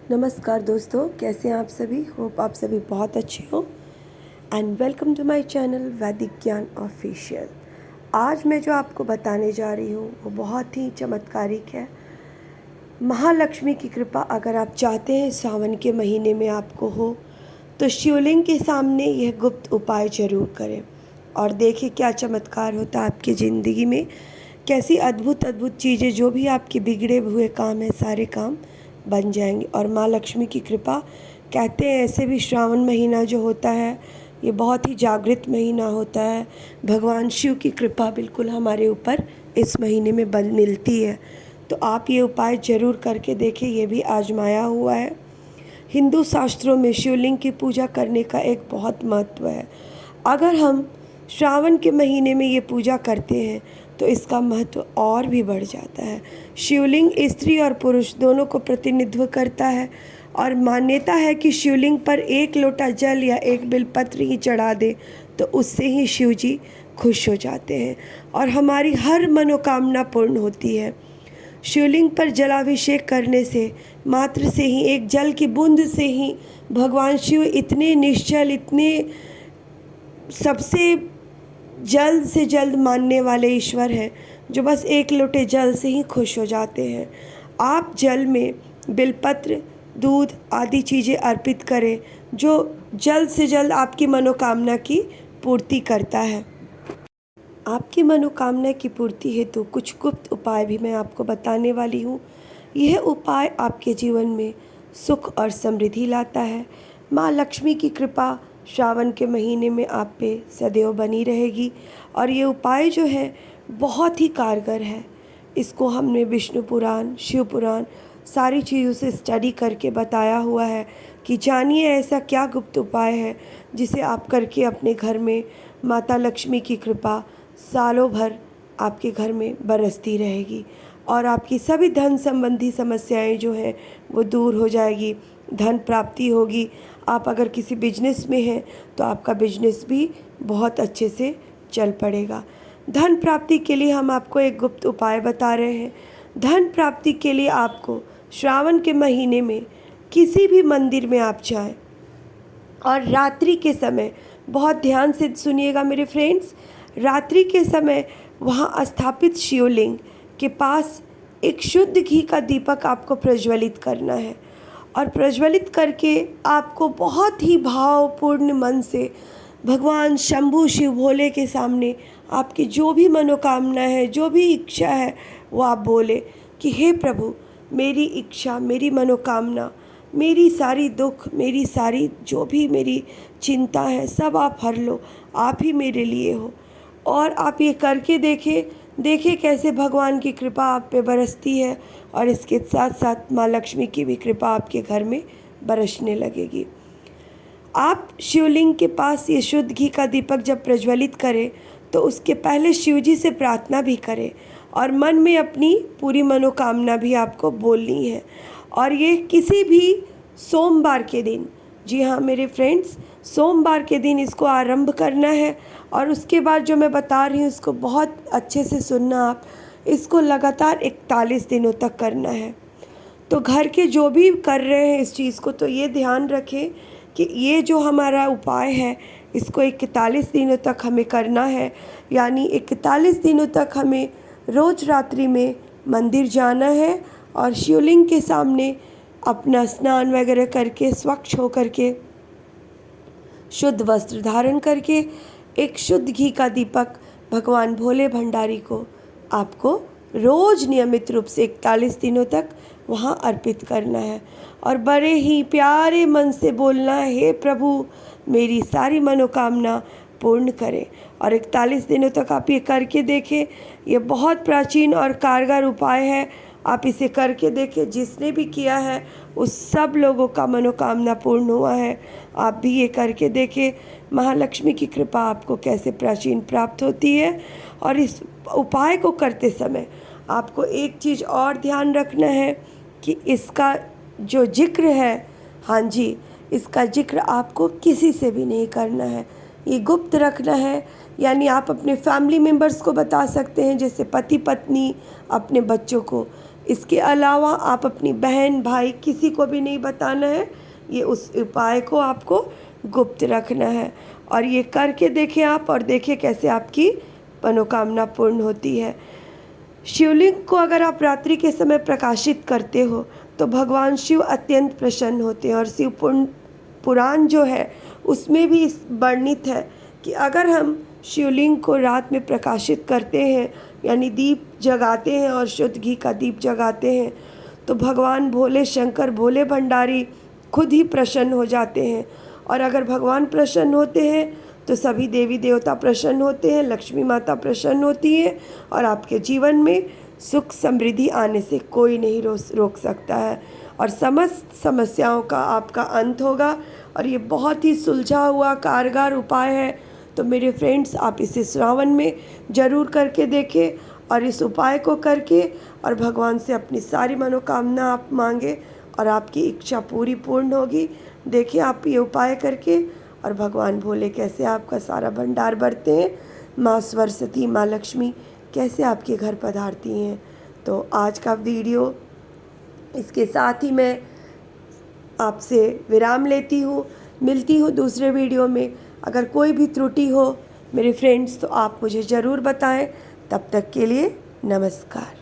नमस्कार दोस्तों, कैसे हैं आप सभी। होप आप सभी बहुत अच्छे हो and welcome to my channel Vaidik Gyan official. आज मैं जो आपको बताने जा रही हूँ वो बहुत ही चमत्कारिक है। महालक्ष्मी की कृपा अगर आप चाहते हैं सावन के महीने में आपको हो तो शिवलिंग के सामने यह गुप्त उपाय जरूर करें और देखिए क्या चमत्कार होता है आपकी ज़िंदगी में। कैसी अद्भुत अद्भुत चीज़ें, जो भी आपके बिगड़े हुए काम हैं सारे काम बन जाएंगे। और माँ लक्ष्मी की कृपा, कहते हैं ऐसे भी श्रावण महीना जो होता है ये बहुत ही जागृत महीना होता है। भगवान शिव की कृपा बिल्कुल हमारे ऊपर इस महीने में बन मिलती है। तो आप ये उपाय ज़रूर करके देखें, ये भी आजमाया हुआ है। हिंदू शास्त्रों में शिवलिंग की पूजा करने का एक बहुत महत्व है। अगर हम श्रावण के महीने में ये पूजा करते हैं तो इसका महत्व और भी बढ़ जाता है। शिवलिंग स्त्री और पुरुष दोनों को प्रतिनिधित्व करता है और मान्यता है कि शिवलिंग पर एक लोटा जल या एक बेलपत्र ही चढ़ा दे तो उससे ही शिव जी खुश हो जाते हैं और हमारी हर मनोकामना पूर्ण होती है। शिवलिंग पर जलाभिषेक करने से मात्र से ही, एक जल की बूंद से ही भगवान शिव इतने निश्चल, इतने सबसे जल्द से जल्द मानने वाले ईश्वर हैं जो बस एक लोटे जल से ही खुश हो जाते हैं। आप जल में बिलपत्र, दूध आदि चीज़ें अर्पित करें जो जल्द से जल्द आपकी मनोकामना की पूर्ति करता है। आपकी मनोकामना की पूर्ति हेतु कुछ गुप्त उपाय भी मैं आपको बताने वाली हूँ। यह उपाय आपके जीवन में सुख और समृद्धि लाता है। माँ लक्ष्मी की कृपा श्रावण के महीने में आप पे सदैव बनी रहेगी और ये उपाय जो है बहुत ही कारगर है। इसको हमने विष्णु पुराण, शिव पुराण सारी चीज़ों से स्टडी करके बताया हुआ है कि जानिए ऐसा क्या गुप्त उपाय है जिसे आप करके अपने घर में माता लक्ष्मी की कृपा सालों भर आपके घर में बरसती रहेगी और आपकी सभी धन संबंधी समस्याएं जो हैं वो दूर हो जाएगी, धन प्राप्ति होगी। आप अगर किसी बिजनेस में हैं तो आपका बिजनेस भी बहुत अच्छे से चल पड़ेगा। धन प्राप्ति के लिए हम आपको एक गुप्त उपाय बता रहे हैं। धन प्राप्ति के लिए आपको श्रावण के महीने में किसी भी मंदिर में आप जाएं और रात्रि के समय, बहुत ध्यान से सुनिएगा मेरे फ्रेंड्स, रात्रि के समय वहाँ स्थापित शिवलिंग के पास एक शुद्ध घी का दीपक आपको प्रज्वलित करना है और प्रज्वलित करके आपको बहुत ही भावपूर्ण मन से भगवान शंभू शिव भोले के सामने आपकी जो भी मनोकामना है, जो भी इच्छा है वो आप बोले कि हे प्रभु, मेरी इच्छा, मेरी मनोकामना, मेरी सारी दुख, मेरी सारी जो भी मेरी चिंता है सब आप हर लो, आप ही मेरे लिए हो। और आप ये करके देखें कैसे भगवान की कृपा आप पे बरसती है और इसके साथ साथ माँ लक्ष्मी की भी कृपा आपके घर में बरसने लगेगी। आप शिवलिंग के पास ये शुद्ध घी का दीपक जब प्रज्वलित करें तो उसके पहले शिव जी से प्रार्थना भी करें और मन में अपनी पूरी मनोकामना भी आपको बोलनी है। और ये किसी भी सोमवार के दिन, जी हाँ मेरे फ्रेंड्स, सोमवार के दिन इसको आरंभ करना है और उसके बाद जो मैं बता रही हूँ उसको बहुत अच्छे से सुनना। आप इसको लगातार 41 दिनों तक करना है। तो घर के जो भी कर रहे हैं इस चीज़ को, तो ये ध्यान रखें कि ये जो हमारा उपाय है इसको 41 दिनों तक हमें करना है। यानी 41 दिनों तक हमें रोज़ रात्रि में मंदिर जाना है और शिवलिंग के सामने अपना स्नान वगैरह करके, स्वच्छ हो करके, शुद्ध वस्त्र धारण करके एक शुद्ध घी का दीपक भगवान भोले भंडारी को आपको रोज़ नियमित रूप से 41 दिनों तक वहाँ अर्पित करना है और बड़े ही प्यारे मन से बोलना है, हे प्रभु मेरी सारी मनोकामना पूर्ण करें। और 41 दिनों तक आप ये करके देखें। ये बहुत प्राचीन और कारगर उपाय है, आप इसे करके देखें। जिसने भी किया है उस सब लोगों का मनोकामना पूर्ण हुआ है। आप भी ये करके देखें महालक्ष्मी की कृपा आपको कैसे प्राचीन प्राप्त होती है। और इस उपाय को करते समय आपको एक चीज़ और ध्यान रखना है कि इसका जो जिक्र है, हाँ जी, इसका जिक्र आपको किसी से भी नहीं करना है, ये गुप्त रखना है। यानी आप अपने फैमिली मेम्बर्स को बता सकते हैं, जैसे पति पत्नी, अपने बच्चों को। इसके अलावा आप अपनी बहन भाई किसी को भी नहीं बताना है। ये उस उपाय को आपको गुप्त रखना है और ये करके देखें आप, और देखें कैसे आपकी मनोकामना पूर्ण होती है। शिवलिंग को अगर आप रात्रि के समय प्रकाशित करते हो तो भगवान शिव अत्यंत प्रसन्न होते हैं। और शिव पुराण जो है उसमें भी वर्णित है कि अगर हम शिवलिंग को रात में प्रकाशित करते हैं, यानी दीप जगाते हैं और शुद्ध घी का दीप जगाते हैं, तो भगवान भोले शंकर, भोले भंडारी खुद ही प्रसन्न हो जाते हैं। और अगर भगवान प्रसन्न होते हैं तो सभी देवी देवता प्रसन्न होते हैं, लक्ष्मी माता प्रसन्न होती है और आपके जीवन में सुख समृद्धि आने से कोई नहीं रोक सकता है और समस्त समस्याओं का आपका अंत होगा। और ये बहुत ही सुलझा हुआ कारगर उपाय है। तो मेरे फ्रेंड्स, आप इसे श्रावण में ज़रूर करके देखें और इस उपाय को करके और भगवान से अपनी सारी मनोकामना आप मांगे और आपकी इच्छा पूर्ण होगी। देखिए आप ये उपाय करके और भगवान भोले कैसे आपका सारा भंडार भरते हैं, माँ सरस्वती, माँ लक्ष्मी कैसे आपके घर पधारती हैं। तो आज का वीडियो इसके साथ ही मैं आपसे विराम लेती हूँ। मिलती हूँ दूसरे वीडियो में। अगर कोई भी त्रुटि हो मेरे फ्रेंड्स तो आप मुझे ज़रूर बताएं। तब तक के लिए नमस्कार।